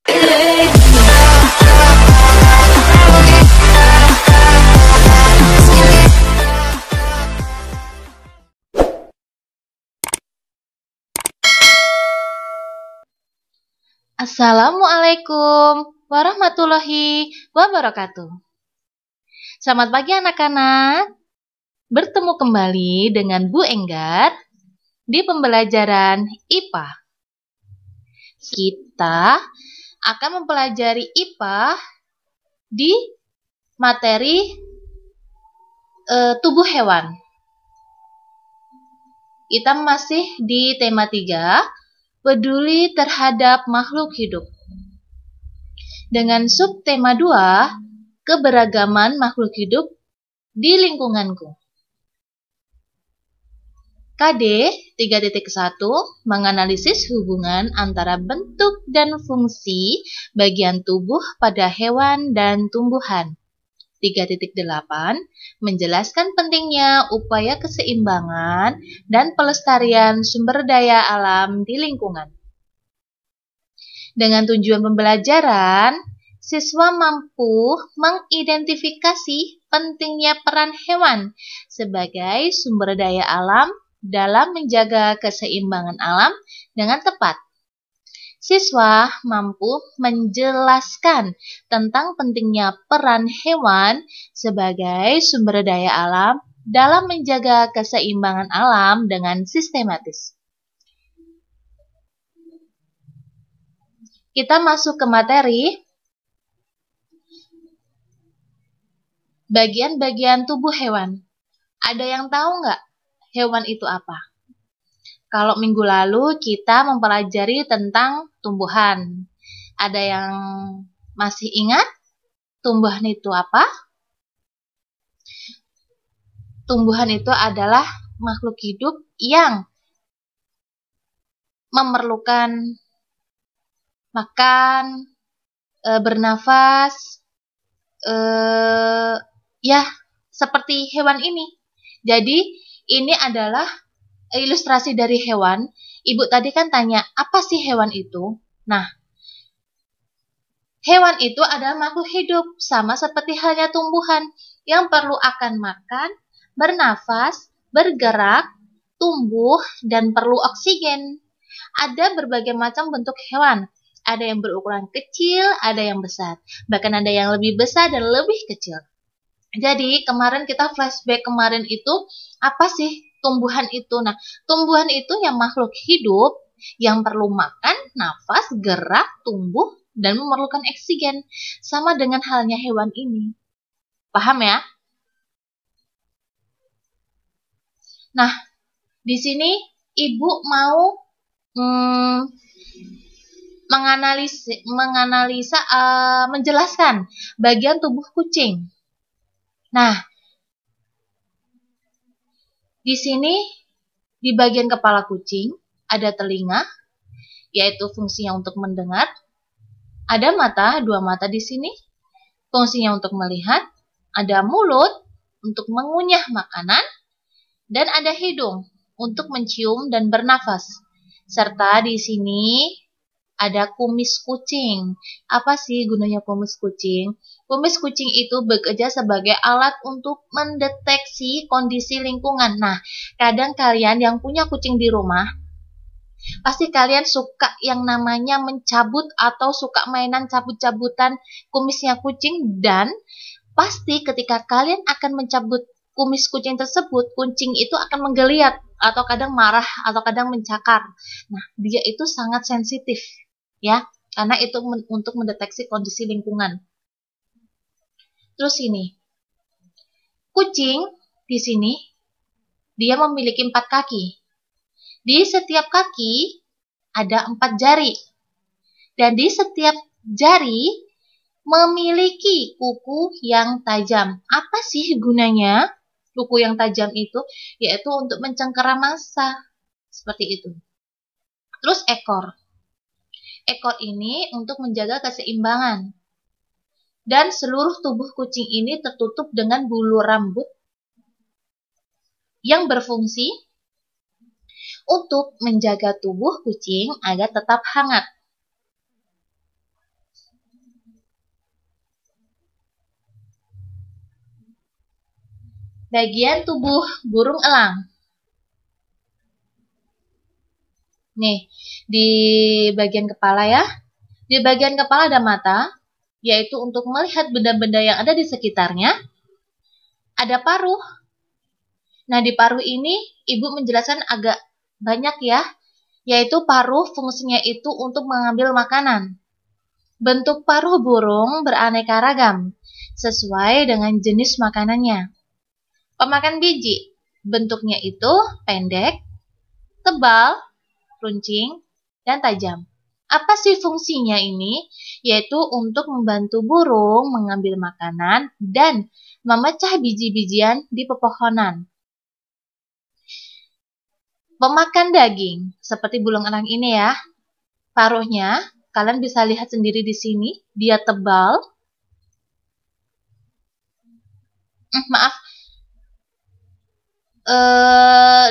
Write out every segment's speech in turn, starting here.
Assalamualaikum warahmatullahi wabarakatuh. Selamat pagi anak-anak. Bertemu kembali dengan Bu Enggar di pembelajaran IPA. Kita akan mempelajari IPA di materi tubuh hewan. Kita masih di tema 3, peduli terhadap makhluk hidup. Dengan subtema 2, keberagaman makhluk hidup di lingkunganku. KD 3.1 menganalisis hubungan antara bentuk dan fungsi bagian tubuh pada hewan dan tumbuhan. 3.8 menjelaskan pentingnya upaya keseimbangan dan pelestarian sumber daya alam di lingkungan. Dengan tujuan pembelajaran, siswa mampu mengidentifikasi pentingnya peran hewan sebagai sumber daya alam dalam menjaga keseimbangan alam dengan tepat. Siswa mampu menjelaskan tentang pentingnya peran hewan sebagai sumber daya alam dalam menjaga keseimbangan alam dengan sistematis. Kita masuk ke materi. Bagian-bagian tubuh hewan. Ada yang tahu nggak hewan itu apa? Kalau minggu lalu kita mempelajari tentang tumbuhan. Ada yang masih ingat tumbuhan itu apa? Tumbuhan itu adalah makhluk hidup yang memerlukan makan, bernafas, ya seperti hewan ini. Jadi ini adalah ilustrasi dari hewan. Ibu tadi kan tanya, apa sih hewan itu? Nah, hewan itu adalah makhluk hidup, sama seperti halnya tumbuhan yang perlu akan makan, bernafas, bergerak, tumbuh, dan perlu oksigen. Ada berbagai macam bentuk hewan. Ada yang berukuran kecil, ada yang besar. Bahkan ada yang lebih besar dan lebih kecil. Jadi kemarin kita flashback kemarin itu, apa sih tumbuhan itu? Nah, tumbuhan itu yang makhluk hidup yang perlu makan, nafas, gerak, tumbuh, dan memerlukan oksigen. Sama dengan halnya hewan ini. Paham ya? Nah, di sini Ibu mau menjelaskan bagian tubuh kucing. Nah, di sini di bagian kepala kucing ada telinga, yaitu fungsinya untuk mendengar. Ada mata, 2 mata di sini, fungsinya untuk melihat. Ada mulut untuk mengunyah makanan, dan ada hidung untuk mencium dan bernafas. Serta di sini ada kumis kucing. Apa sih gunanya kumis kucing? Kumis kucing itu bekerja sebagai alat untuk mendeteksi kondisi lingkungan. Nah, kadang kalian yang punya kucing di rumah, pasti kalian suka yang namanya mencabut atau suka mainan cabut-cabutan kumisnya kucing, dan pasti ketika kalian akan mencabut kumis kucing tersebut, kucing itu akan menggeliat atau kadang marah atau kadang mencakar. Nah, dia itu sangat sensitif ya, karena itu untuk mendeteksi kondisi lingkungan. Terus ini, kucing di sini dia memiliki 4 kaki. Di setiap kaki ada 4 jari. Dan di setiap jari memiliki kuku yang tajam. Apa sih gunanya kuku yang tajam itu? Yaitu untuk mencengkeram massa. Seperti itu. Terus ekor. Ekor ini untuk menjaga keseimbangan. Dan seluruh tubuh kucing ini tertutup dengan bulu rambut yang berfungsi untuk menjaga tubuh kucing agar tetap hangat. bagian tubuh burung elang. Nih, di bagian kepala ya. Di bagian kepala ada mata, yaitu untuk melihat benda-benda yang ada di sekitarnya. Ada paruh. Nah, di paruh ini Ibu menjelaskan agak banyak ya, yaitu paruh fungsinya itu untuk mengambil makanan. Bentuk paruh burung beraneka ragam, sesuai dengan jenis makanannya. Pemakan biji, bentuknya itu pendek, tebal, runcing, dan tajam. Apa sih fungsinya ini? Yaitu untuk membantu burung mengambil makanan dan memecah biji-bijian di pepohonan. Pemakan daging, seperti burung elang ini ya. Paruhnya, kalian bisa lihat sendiri di sini, dia tebal. Maaf,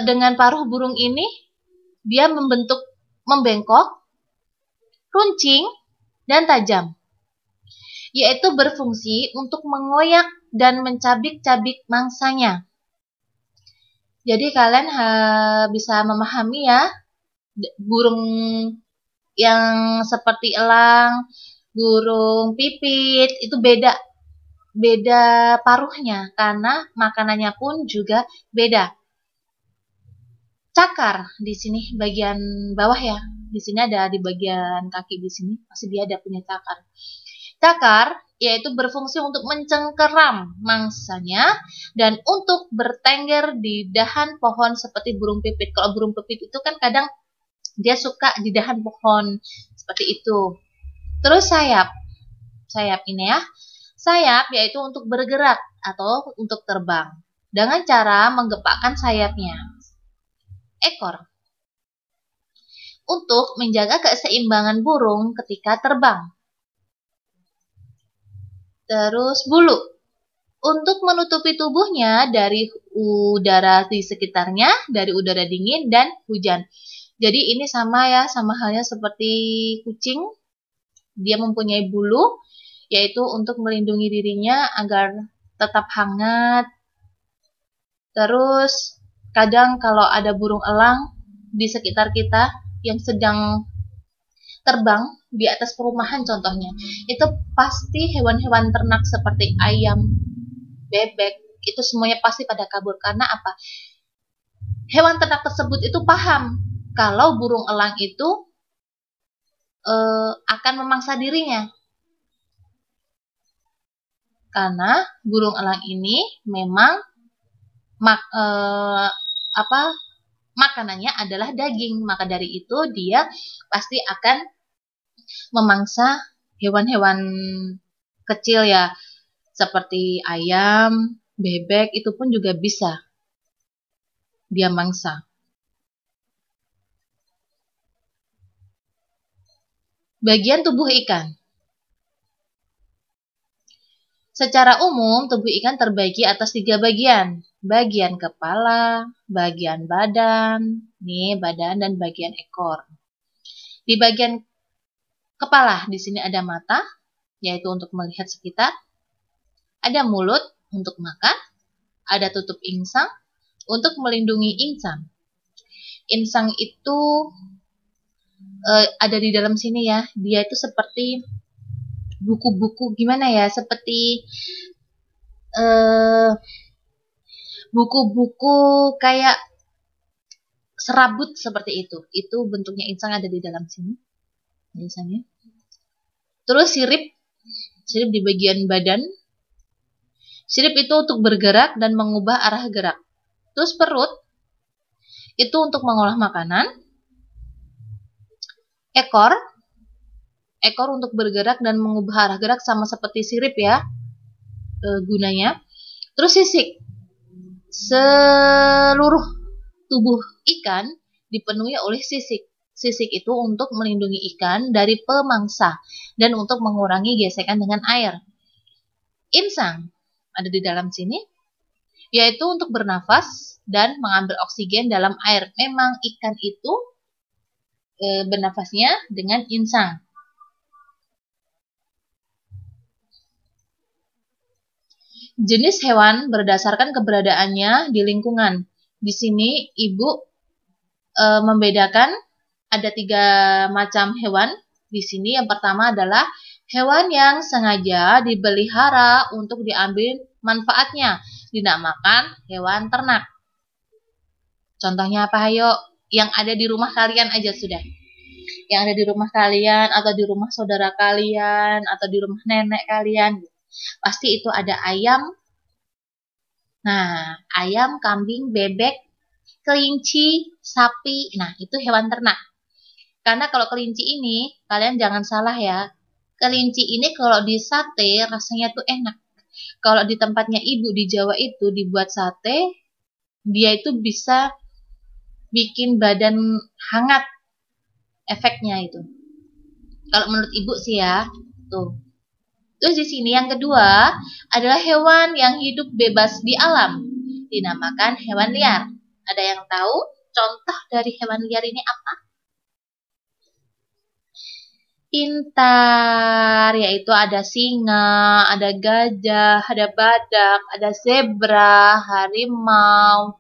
dengan paruh burung ini, dia membengkok, runcing, dan tajam, yaitu berfungsi untuk mengoyak dan mencabik-cabik mangsanya. Jadi kalian bisa memahami ya, burung yang seperti elang, burung pipit, itu beda paruhnya, karena makanannya pun juga beda. Cakar di sini bagian bawah ya. Di sini ada di bagian kaki di sini, pasti dia ada punya cakar. Cakar yaitu berfungsi untuk mencengkeram mangsanya dan untuk bertengger di dahan pohon seperti burung pipit. Kalau burung pipit itu kan kadang dia suka di dahan pohon seperti itu. Terus sayap. Sayap ini ya. Sayap yaitu untuk bergerak atau untuk terbang dengan cara menggepakkan sayapnya. Ekor untuk menjaga keseimbangan burung ketika terbang. Terus bulu untuk menutupi tubuhnya dari udara di sekitarnya, dari udara dingin dan hujan. Jadi ini sama ya, sama halnya seperti kucing. Dia mempunyai bulu, yaitu untuk melindungi dirinya agar tetap hangat. Terus kadang kalau ada burung elang di sekitar kita yang sedang terbang di atas perumahan contohnya, itu pasti hewan-hewan ternak seperti ayam, bebek, itu semuanya pasti pada kabur. Karena apa? Hewan ternak tersebut itu paham kalau burung elang itu akan memangsa dirinya. Karena burung elang ini memang makanannya adalah daging, maka dari itu dia pasti akan memangsa hewan-hewan kecil ya, seperti ayam, bebek, itu pun juga bisa dia mangsa. Bagian tubuh ikan. Secara umum, tubuh ikan terbagi atas 3 bagian. Bagian kepala, bagian badan, badan dan bagian ekor. Di bagian kepala, di sini ada mata, yaitu untuk melihat sekitar. Ada mulut untuk makan, ada tutup insang untuk melindungi insang. Insang itu ada di dalam sini ya. Dia itu seperti buku-buku gimana ya? Seperti buku-buku kayak serabut seperti itu. Itu bentuknya insang ada di dalam sini biasanya. Terus sirip di bagian badan. Sirip itu untuk bergerak dan mengubah arah gerak. Terus perut itu untuk mengolah makanan. Ekor untuk bergerak dan mengubah arah gerak sama seperti sirip ya gunanya. Terus sisik. Seluruh tubuh ikan dipenuhi oleh sisik. Sisik itu untuk melindungi ikan dari pemangsa dan untuk mengurangi gesekan dengan air. Insang ada di dalam sini, yaitu untuk bernafas dan mengambil oksigen dalam air. Memang ikan itu bernafasnya dengan insang. jenis hewan berdasarkan keberadaannya di lingkungan. Di sini ibu membedakan ada 3 macam hewan. Di sini yang pertama adalah hewan yang sengaja dipelihara untuk diambil manfaatnya, dinamakan hewan ternak. Contohnya apa, ayo? Yang ada di rumah kalian aja sudah. Yang ada di rumah kalian, atau di rumah saudara kalian, atau di rumah nenek kalian. Pasti itu ada ayam. Nah, ayam, kambing, bebek, kelinci, sapi. Nah, itu hewan ternak. Karena kalau kelinci ini, kalian jangan salah ya. Kelinci ini kalau di sate rasanya tuh enak. Kalau di tempatnya ibu di Jawa itu dibuat sate, dia itu bisa bikin badan hangat. Efeknya itu. Kalau menurut ibu sih ya, tuh. Terus di sini yang kedua adalah hewan yang hidup bebas di alam, dinamakan hewan liar. Ada yang tahu contoh dari hewan liar ini apa? Pintar, yaitu ada singa, ada gajah, ada badak, ada zebra, harimau,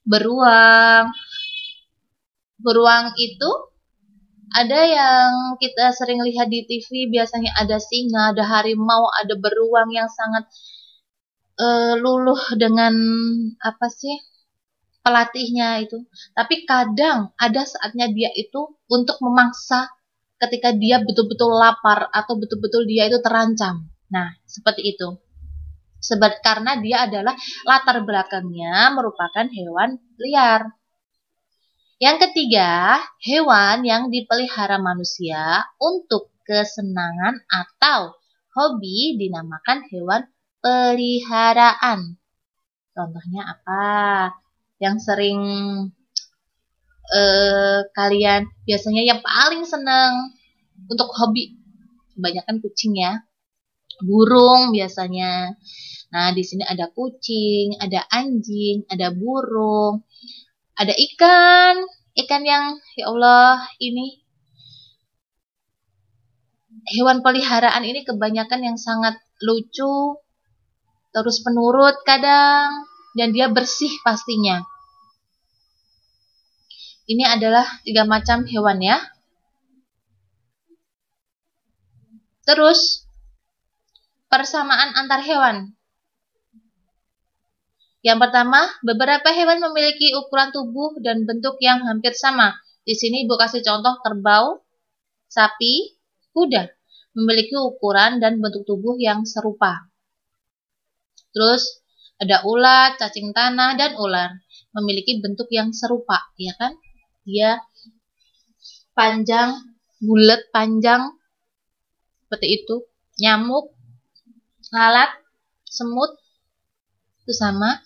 beruang. Beruang itu ada yang kita sering lihat di TV, biasanya ada singa, ada harimau, ada beruang yang sangat luluh dengan apa sih pelatihnya itu. Tapi kadang ada saatnya dia itu untuk memangsa ketika dia betul-betul lapar atau betul-betul dia itu terancam. Nah, seperti itu. Karena dia adalah latar belakangnya merupakan hewan liar. Yang ketiga, hewan yang dipelihara manusia untuk kesenangan atau hobi dinamakan hewan peliharaan. Contohnya apa? Yang sering kalian biasanya yang paling senang untuk hobi, kebanyakan kucing ya, burung biasanya. Nah, di sini ada kucing, ada anjing, ada burung. Ada ikan yang ya Allah ini hewan peliharaan ini kebanyakan yang sangat lucu, terus penurut kadang, dan dia bersih pastinya. Ini adalah 3 macam hewan ya. Terus persamaan antar hewan. Yang pertama, beberapa hewan memiliki ukuran tubuh dan bentuk yang hampir sama. Di sini Ibu kasih contoh kerbau, sapi, kuda. Memiliki ukuran dan bentuk tubuh yang serupa. Terus ada ulat, cacing tanah, dan ular. Memiliki bentuk yang serupa, ya kan? Dia panjang, bulat, panjang, seperti itu. Nyamuk, lalat, semut, itu sama.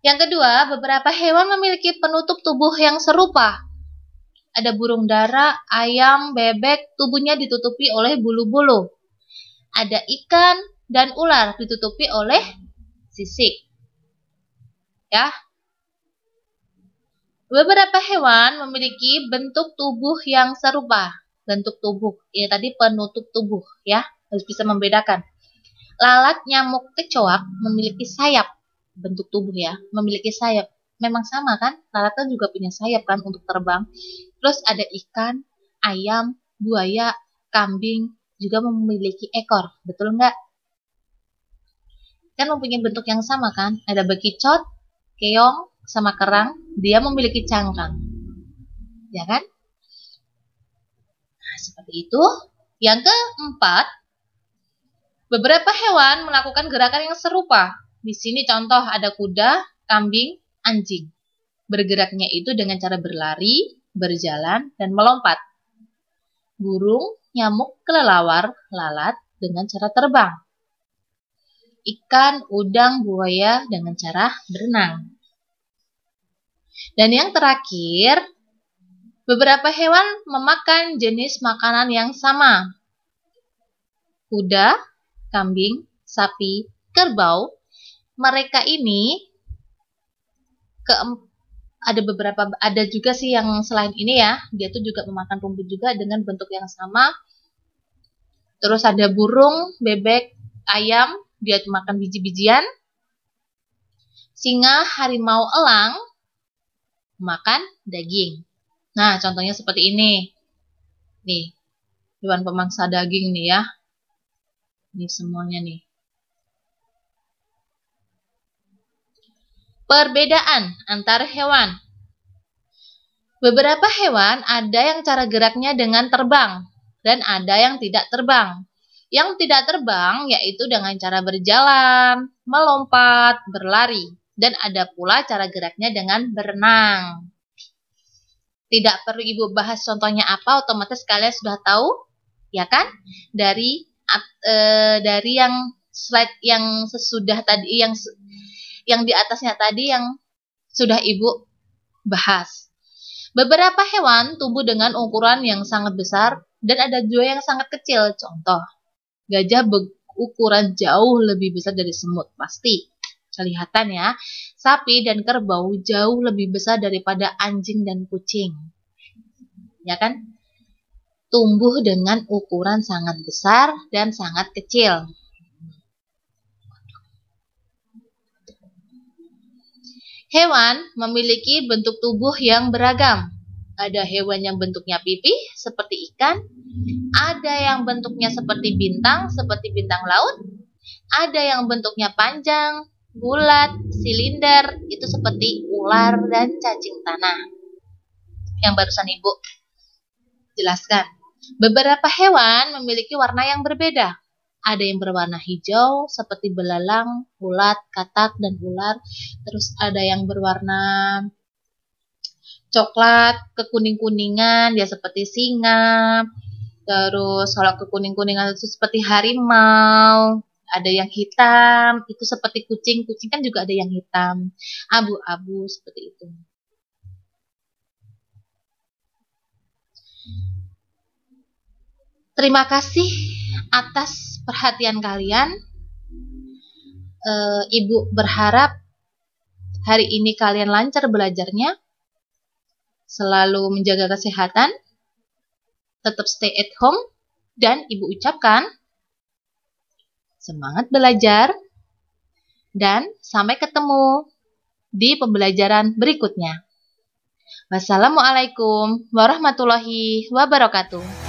Yang kedua, beberapa hewan memiliki penutup tubuh yang serupa. Ada burung dara, ayam, bebek, tubuhnya ditutupi oleh bulu-bulu. Ada ikan dan ular ditutupi oleh sisik. Ya. Beberapa hewan memiliki bentuk tubuh yang serupa. Bentuk tubuh, ini tadi penutup tubuh ya, harus bisa membedakan. Lalat, nyamuk, kecoak memiliki sayap. Bentuk tubuh ya, memiliki sayap. Memang sama kan? Lalat kan juga punya sayap kan untuk terbang. Terus ada ikan, ayam, buaya, kambing juga memiliki ekor. Betul nggak? Kan mempunyai bentuk yang sama kan? Ada bekicot, keong, sama kerang. Dia memiliki cangkang. Ya kan? Nah, seperti itu. Yang keempat, beberapa hewan melakukan gerakan yang serupa. Di sini contoh ada kuda, kambing, anjing. Bergeraknya itu dengan cara berlari, berjalan, dan melompat. Burung, nyamuk, kelelawar, lalat dengan cara terbang. Ikan, udang, buaya dengan cara berenang. Dan yang terakhir, beberapa hewan memakan jenis makanan yang sama. Kuda, kambing, sapi, kerbau. Mereka ini ada juga sih yang selain ini ya, dia tuh juga memakan rumput juga dengan bentuk yang sama. Terus ada burung, bebek, ayam, dia makan biji-bijian. Singa, harimau, elang makan daging. Nah, contohnya seperti ini. Nih, hewan pemangsa daging nih ya. Ini semuanya nih. Perbedaan antar hewan. Beberapa hewan ada yang cara geraknya dengan terbang dan ada yang tidak terbang. Yang tidak terbang yaitu dengan cara berjalan, melompat, berlari. Dan ada pula cara geraknya dengan berenang. Tidak perlu Ibu bahas contohnya apa, otomatis kalian sudah tahu, ya kan? Dari yang slide yang sesudah tadi, yang di atasnya tadi yang sudah Ibu bahas. Beberapa hewan tumbuh dengan ukuran yang sangat besar dan ada juga yang sangat kecil. Contoh, gajah berukuran jauh lebih besar dari semut, pasti. Kelihatan ya, sapi dan kerbau jauh lebih besar daripada anjing dan kucing. Ya kan? Tumbuh dengan ukuran sangat besar dan sangat kecil. Hewan memiliki bentuk tubuh yang beragam. Ada hewan yang bentuknya pipih seperti ikan, ada yang bentuknya seperti bintang laut, ada yang bentuknya panjang, bulat, silinder, itu seperti ular dan cacing tanah. Yang barusan Ibu jelaskan. Beberapa hewan memiliki warna yang berbeda. Ada yang berwarna hijau seperti belalang, ulat, katak, dan ular. Terus ada yang berwarna coklat, kekuning-kuningan, ya seperti singa. Terus kalau kekuning-kuningan itu seperti harimau. Ada yang hitam, itu seperti kucing. Kucing kan juga ada yang hitam. Abu-abu seperti itu. Terima kasih atas perhatian kalian. Ibu berharap hari ini kalian lancar belajarnya. Selalu menjaga kesehatan. Tetap stay at home. Dan Ibu ucapkan semangat belajar, dan sampai ketemu di pembelajaran berikutnya. Wassalamualaikum warahmatullahi wabarakatuh.